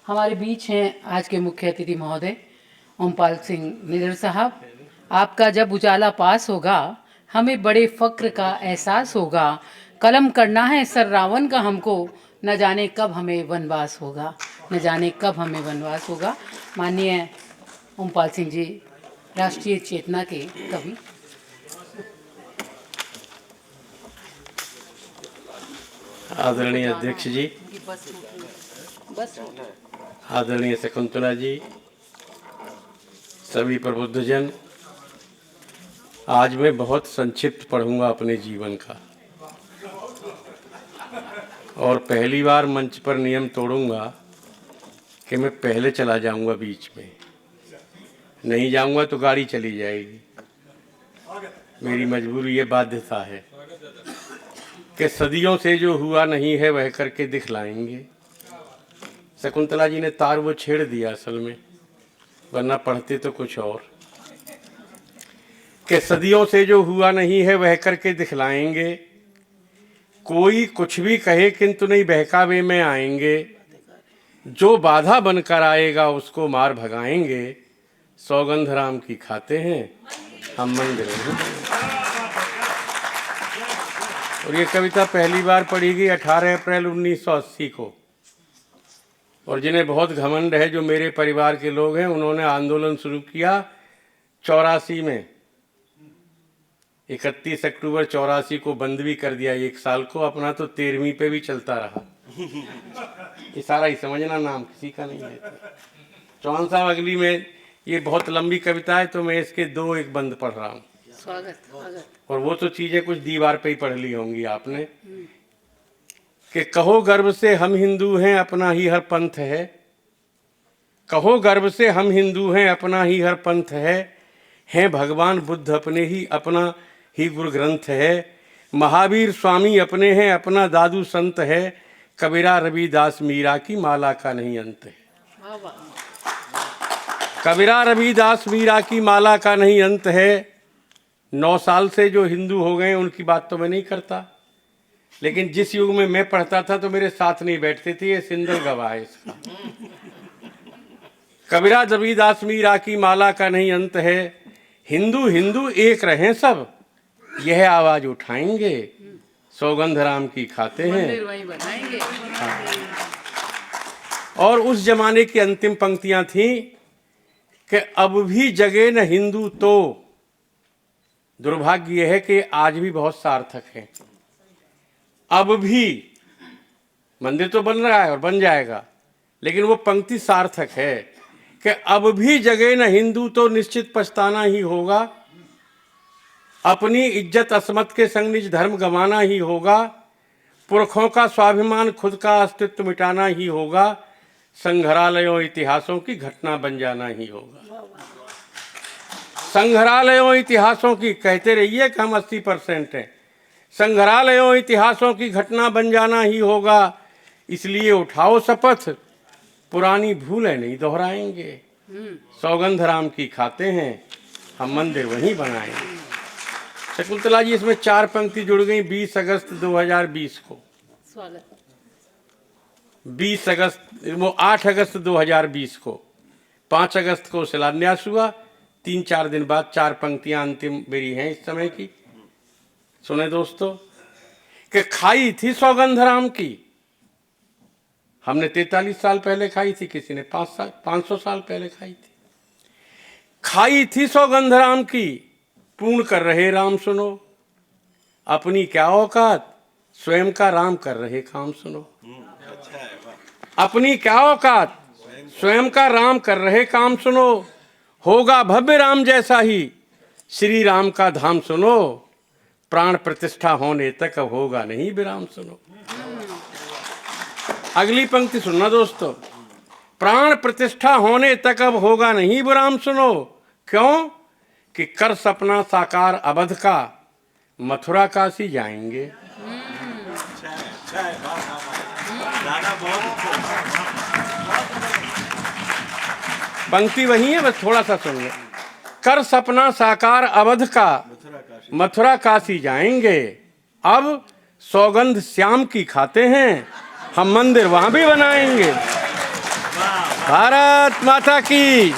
हमारे बीच हैं आज के मुख्य अतिथि महोदय ओमपाल सिंह निडर साहब। आपका जब उजाला पास होगा हमें बड़े फक्र का एहसास होगा। कलम करना है सर रावण का हमको, न जाने कब हमें वनवास होगा, न जाने कब हमें वनवास होगा। माननीय ओमपाल सिंह जी राष्ट्रीय चेतना के कवि। आदरणीय अध्यक्ष जी, आदरणीय शकुंतला जी, सभी प्रबुद्धजन, आज मैं बहुत संक्षिप्त पढ़ूंगा अपने जीवन का और पहली बार मंच पर नियम तोड़ूंगा कि मैं पहले चला जाऊंगा, बीच में नहीं जाऊंगा तो गाड़ी चली जाएगी। मेरी मजबूरी ये बाध्यता है कि सदियों से जो हुआ नहीं है वह करके दिखलाएंगे। शकुंतला जी ने तार वो छेड़ दिया असल में, वरना पढ़ते तो कुछ और। कि सदियों से जो हुआ नहीं है वह करके दिखलाएंगे, कोई कुछ भी कहे किंतु नहीं बहकावे में आएंगे। जो बाधा बनकर आएगा उसको मार भगाएंगे, सौगंध राम की खाते हैं हम मंदिर में। और ये कविता पहली बार पढ़ी गई 18 अप्रैल 1980 को। और जिन्हें बहुत घमंड है, जो मेरे परिवार के लोग हैं, उन्होंने आंदोलन शुरू किया 84 में। 31 अक्टूबर 84 को बंद भी कर दिया एक साल को अपना, तो 13वीं पे भी चलता रहा। ये सारा ही समझना, नाम किसी का नहीं लेता। चौहान साहब अगली में, ये बहुत लंबी कविता है तो मैं इसके 2 एक बंद पढ़ रहा हूँ। स्वागत। और वो तो चीजें कुछ दीवार पे ही पढ़ ली होंगी आपने। कि कहो गर्व से हम हिंदू हैं, अपना ही हर पंथ है। कहो गर्व से हम हिंदू हैं, अपना ही हर पंथ है भगवान बुद्ध अपने ही, अपना ही गुरु ग्रंथ है। महावीर स्वामी अपने हैं, अपना दादू संत है। कबीरा रविदास मीरा की माला का नहीं अंत है। कबीरा रविदास मीरा की माला का नहीं अंत है। 9 साल से जो हिंदू हो गए उनकी बात तो मैं नहीं करता, लेकिन जिस युग में मैं पढ़ता था तो मेरे साथ नहीं बैठते थे, ये सिंदल गवाह है इसका। कबीरा रविदास मीरा की माला का नहीं अंत है। हिंदू हिंदू एक रहें सब, यह आवाज उठाएंगे, सौगंध राम की खाते हैं। हाँ। और उस जमाने की अंतिम पंक्तियां थी कि अब भी जगे न हिंदू तो। दुर्भाग्य यह है कि आज भी बहुत सार्थक है। अब भी मंदिर तो बन रहा है और बन जाएगा, लेकिन वो पंक्ति सार्थक है कि अब भी जगे न हिंदू तो निश्चित पछताना ही होगा। अपनी इज्जत असमत के संग निज धर्म गंवाना ही होगा। पुरखों का स्वाभिमान खुद का अस्तित्व मिटाना ही होगा। संग्रहालयों इतिहासों की घटना बन जाना ही होगा। संग्रहालयों इतिहासों की, कहते रहिए कि हम 80% हैं। संग्रहालयों इतिहासों की घटना बन जाना ही होगा। इसलिए उठाओ शपथ, पुरानी भूलें नहीं दोहराएंगे। सौगंध राम की खाते हैं हम मंदिर वहीं बनाएंगे। शकुंतला जी, इसमें 4 पंक्ति जुड़ गई 20 अगस्त 2020 को। स्वागत। 20 अगस्त, वो 8 अगस्त 2020 को, 5 अगस्त को शिलान्यास हुआ। 3-4 दिन बाद 4 पंक्तियां अंतिम मेरी हैं इस समय की। सुने दोस्तों, कि खाई थी सौगंध राम की, हमने 43 साल पहले खाई थी, किसी ने 500 साल पहले खाई थी। खाई थी सौगंध राम की, पूर्ण कर रहे राम सुनो। अपनी क्या औकात, स्वयं का राम कर रहे काम सुनो। अपनी क्या औकात, स्वयं का राम कर रहे काम सुनो। होगा भव्य राम जैसा ही, श्री राम का धाम सुनो। प्राण प्रतिष्ठा होने तक अब होगा नहीं विराम सुनो। अगली पंक्ति सुनना दोस्तों, प्राण प्रतिष्ठा होने तक अब होगा नहीं विराम सुनो। क्यों? कि कर सपना साकार अवध का, मथुरा काशी जाएंगे। पंक्ति वही है, बस थोड़ा सा सुन लो। कर सपना साकार अवध का, मथुरा काशी जाएंगे। अब सौगंध श्याम की खाते हैं हम मंदिर वहां भी बनाएंगे। भारत माता की